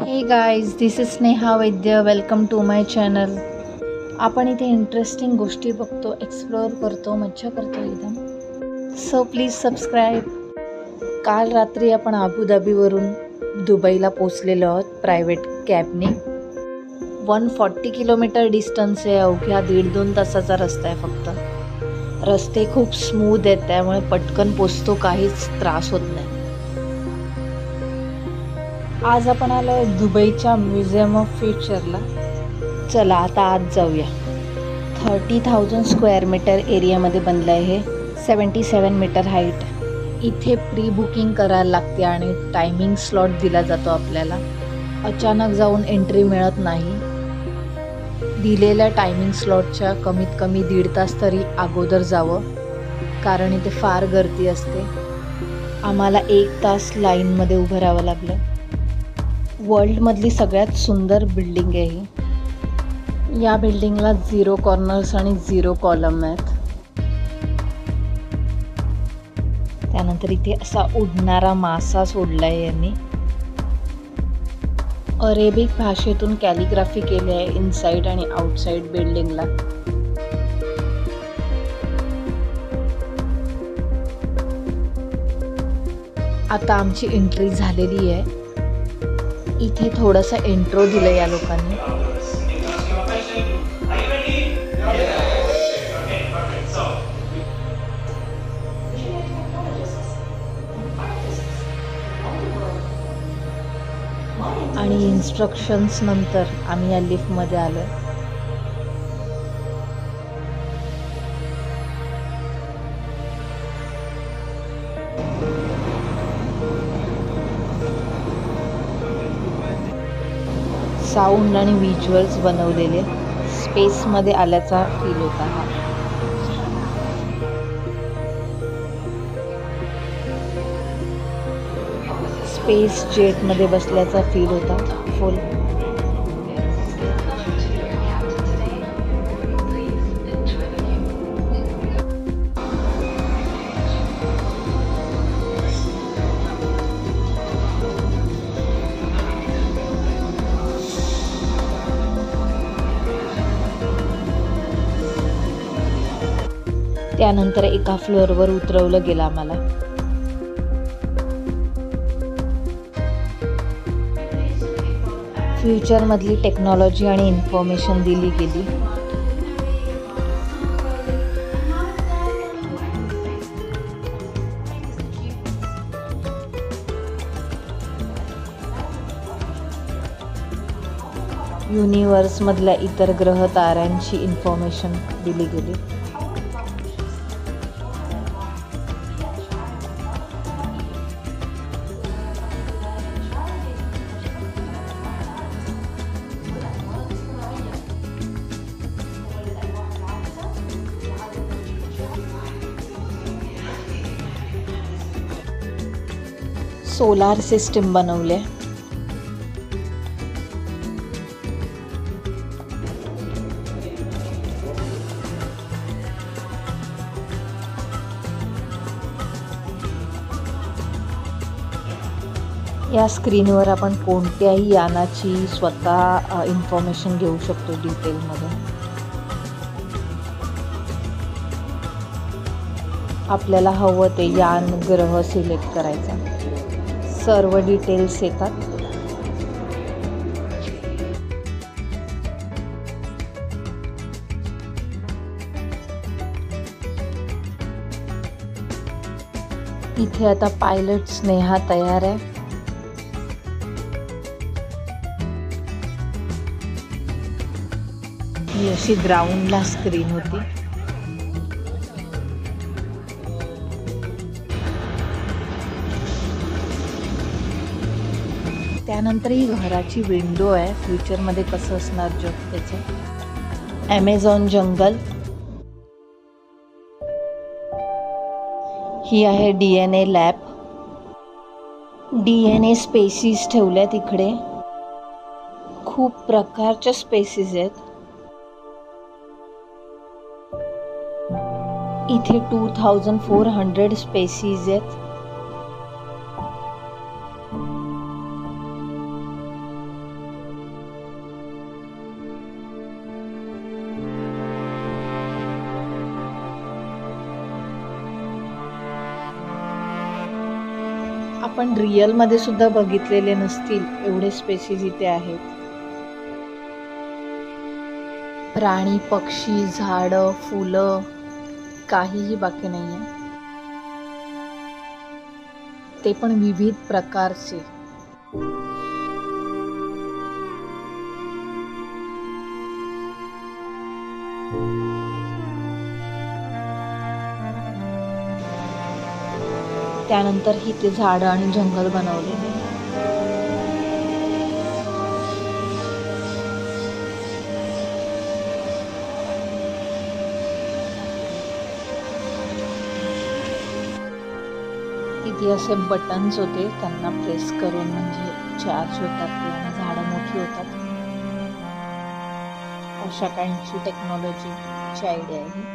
हे guys, this is Sneha Vaidya. Welcome to my channel. आपण इथे इंटरेस्टिंग गोष्टी बघतो, एक्सप्लोअर करतो, मज्जा करतो एकदम. So please subscribe. काल रात्री आपण अबुधाबीवरून दुबईला पोचलेलो आहोत प्रायव्हेट कॅबने. 140 किलोमीटर डिस्टन्स आहे. अवघ्या 1.5-2 तासाचा रस्ता आहे फक्त. रस्ते खूप स्मूथ आहेत, त्यामुळे पटकन पोचतो, काहीच त्रास होत नाही. आज आपण आलो आहे दुबईच्या म्युझियम ऑफ फ्युचरला. चला आता आज जाऊया. 30,000 स्क्वेअर मीटर एरियामध्ये बनलं आहे हे. 77 मीटर हाईट. इथे प्री बुकिंग करायला लागते आणि टायमिंग स्लॉट दिला जातो आपल्याला. अचानक जाऊन एंट्री मिळत नाही. दिलेल्या टायमिंग स्लॉटच्या कमीत कमी 1.5 तास तरी अगोदर जावं, कारण इथे फार गर्दी असते. आम्हाला 1 तास लाईनमध्ये उभं राहावं लागलं. वर्ल्डमधली सगळ्यात सुंदर बिल्डिंग आहे ही. या बिल्डिंगला 0 कॉर्नर्स आणि 0 कॉलम आहेत. त्यानंतर इथे असा उडणारा मासा सोडला आहे यांनी. अरेबिक भाषेतून कॅलिग्राफी केली आहे इनसाइड आणि आउटसाइड बिल्डिंगला. आता आमची एंट्री झालेली आहे. इथे थोडासा इंट्रो दिलं या लोकांनी. आणि इन्स्ट्रक्शन्स नंतर आम्ही या लिफ्टमध्ये आलो. साऊंड आणि व्हिज्युअल्स बनवलेले. स्पेसमध्ये आल्याचा फील होता हा. स्पेस जेटमध्ये बसल्याचा फील होता फुल. त्यानंतर एका फ्लोअरवर उतरवलं गेलं आम्हाला. फ्युचरमधली टेक्नॉलॉजी आणि इन्फॉर्मेशन दिली गेली. युनिवर्समधल्या इतर ग्रह ताऱ्यांची इन्फॉर्मेशन दिली गेली. सोलार सिस्टीम बनवले. या स्क्रीनवर आपण कोणत्याही यानाची स्वतः इन्फॉर्मेशन घेऊ शकतो डिटेलमध्ये. आपल्याला हवं ते यान ग्रह सिलेक्ट करायचा. सर्व डिटेल्स येतात. इथे आता पायलट स्नेहा तयार आहे. ही अशी ग्राउंडला स्क्रीन होती. त्यानंतर ही घराची विंडो आहे. फ्युचरमध्ये कसं असणार जग त्याचं. ॲमेझॉन जंगल. ही आहे DNA लॅब. DNA स्पेसीस ठेवल्यात इकडे. खूप प्रकारच्या स्पेसीस आहेत. इथे 2400 स्पेसीज आहेत. आपण रिअलमध्ये सुद्धा बघितलेले नसतील एवढे स्पेसिस इथे आहेत. प्राणी, पक्षी, झाडं, फुलं काहीही बाकी नाहीये. ते पण विविध प्रकारचे. त्यानंतर इथे झाडं आणि जंगल बनवलेले. इथे असे बटन्स होते, त्यांना प्रेस करून म्हणजे चार्ज होतात ते आणि झाडं मोठी होतात. अशा काहींची टेक्नॉलॉजीची आयडिया आहे.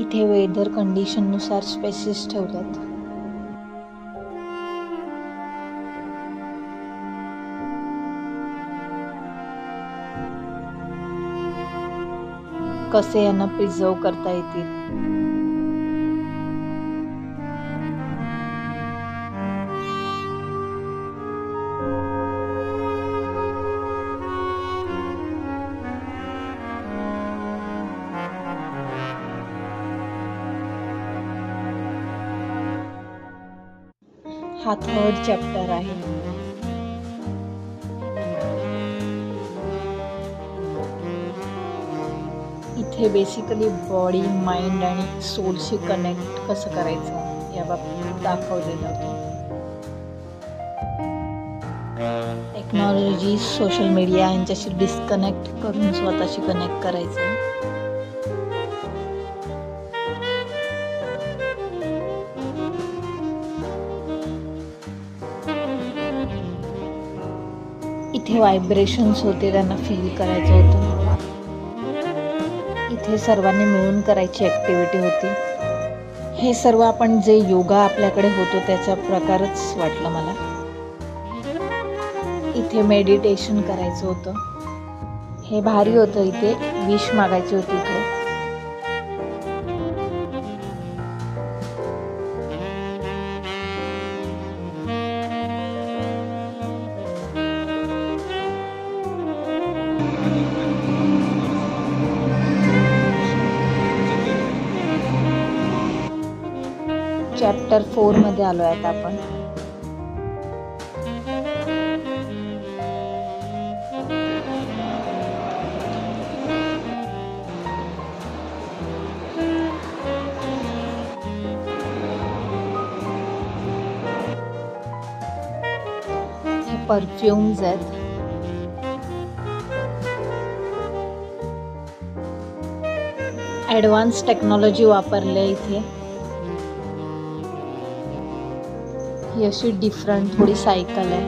इथे वेदर कंडिशन नुसार स्पेसिस ठेवतात. कसे यांना प्रिझर्व करता येतील. हा 3rd चॅप्टर आहे. इथे बेसिकली बॉडी, माइंड आणि सोलशी कनेक्ट कसं करायचं या बाबतीत दाखवलेलं होतं. टेक्नॉलॉजी, सोशल मीडिया यांच्याशी डिस्कनेक्ट करून स्वतःशी कनेक्ट करायचं. इथे व्हायब्रेशन्स होते, त्यांना फील करायचं होतं. इथे सर्वांनी मिळून करायची ॲक्टिव्हिटी होती. हे सर्व आपण जे योगा आपल्याकडे होतो त्याचा प्रकारच वाटलं मला. इथे मेडिटेशन करायचं होतं. हे भारी होतं. इथे विश मागायची होती. इथे चॅप्टर 4 मध्ये आलो आहेत आपण. हे परफ्युम्स आहेत. ॲडव्हान्स टेक्नॉलॉजी वापरले इथे. ही अशी डिफरंट थोडी सायकल आहे.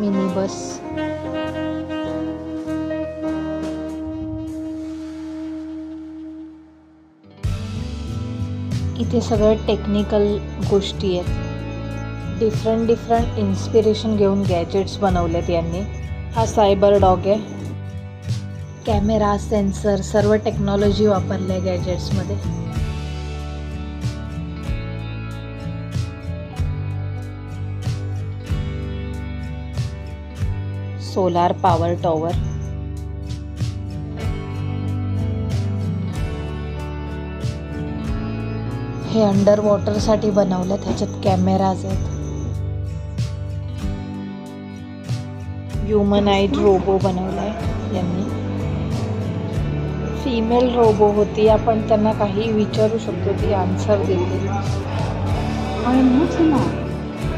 Mini bus. इथे सगळं टेक्निकल गोष्टी आहेत. डिफरंट इन्स्पिरेशन घेऊन गॅजेट्स बनवलेत यांनी. हा सायबर डॉग आहे. कॅमेरा, सेन्सर सर्व टेक्नॉलॉजी वापरली आहे गॅजेट्समध्ये. Solar power tower. हे अंडर वॉटर साठी बनवलं. त्याच्यात कॅमेराज आहेत. ह्युमनाइड रोबो बनवलाय यांनी. फीमेल रोबो होती. आपण त्यांना काही विचारू शकतो, ती आन्सर देते. I am not a man,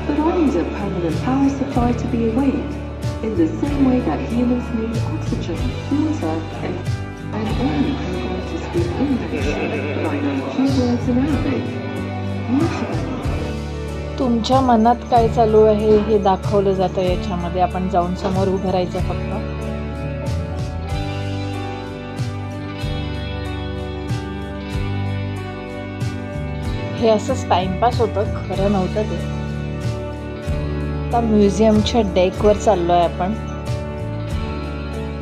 but I need a permanent power supply to be awake, in the same way that humans need oxygen, water, and I am only programmed to speak English, but I know a few words in Arabic. तुमच्या मनात काय चालू आहे हे दाखवलं जातं याच्यामध्ये. आपण जाऊन समोर उभं राहायचं फक्त. हे असंच टाइमपास होतं, खरं नव्हतं ते. आता म्युझियमच्या डेकवर चाललो आहे आपण.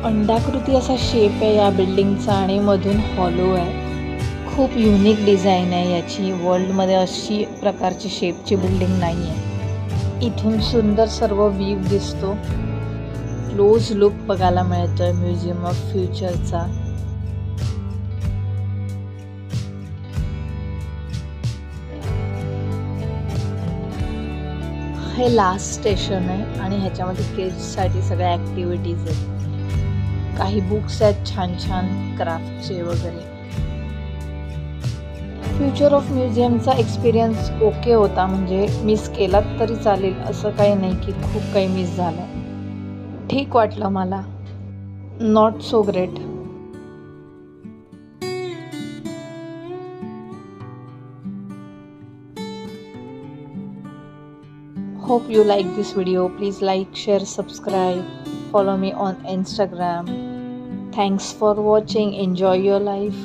अंडाकृती असा शेप आहे या बिल्डिंगचा आणि मधून हॉलो आहे. खूप युनिक डिझाईन आहे याची. वर्ल्डमध्ये अशी प्रकारची शेपची बिल्डिंग नाही आहे. इथून सुंदर सर्व व्ह्यू दिसतो. क्लोज लुक बघायला मिळतोय म्युझियम ऑफ फ्युचरचा. हे लास्ट स्टेशन आहे आणि ह्याच्यामध्ये किड्ससाठी सगळ्या ॲक्टिव्हिटीज आहेत. काही बुक्स आहेत छान छान क्राफ्टचे वगैरे. फ्युचर ऑफ म्युझियमचा एक्सपिरियन्स ओके होता, म्हणजे मिस केलात तरी चालेल असं काही नाही की खूप काही मिस झालं. ठीक वाटलं मला. Not so great. Hope you like this video. Please like, share, subscribe. Follow me on Instagram. Thanks for watching. Enjoy your life.